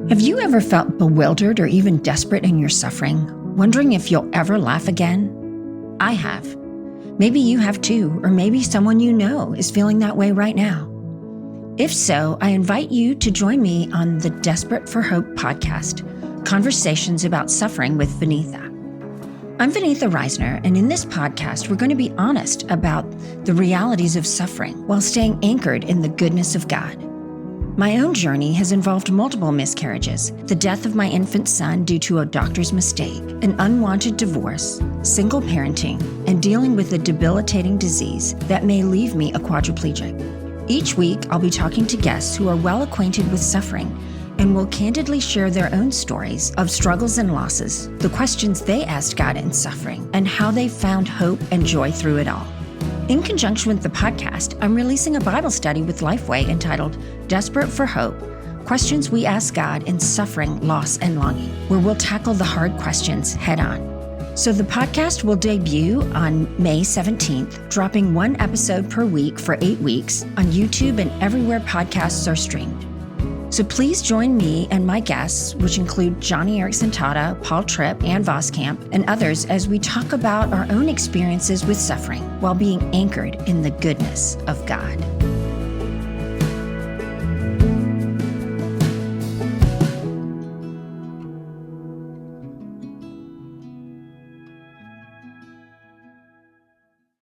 Have you ever felt bewildered or even desperate in your suffering, wondering if you'll ever laugh again? I have. Maybe you have too, or maybe someone you know is feeling that way right now. If so, I invite you to join me on the Desperate for Hope podcast, Conversations about Suffering with Vaneetha. I'm Vaneetha Reisner, and in this podcast, we're going to be honest about the realities of suffering while staying anchored in the goodness of God. My own journey has involved multiple miscarriages, the death of my infant son due to a doctor's mistake, an unwanted divorce, single parenting, and dealing with a debilitating disease that may leave me a quadriplegic. Each week, I'll be talking to guests who are well acquainted with suffering and will candidly share their own stories of struggles and losses, the questions they asked God in suffering, and how they found hope and joy through it all. In conjunction with the podcast, I'm releasing a Bible study with Lifeway entitled Desperate for Hope, Questions We Ask God in Suffering, Loss, and Longing, where we'll tackle the hard questions head on. So the podcast will debut on May 17th, dropping one episode per week for 8 weeks on YouTube and everywhere podcasts are streamed. So please join me and my guests, which include Joni Eareckson Tada, Paul Tripp, Ann Voskamp, and others as we talk about our own experiences with suffering while being anchored in the goodness of God.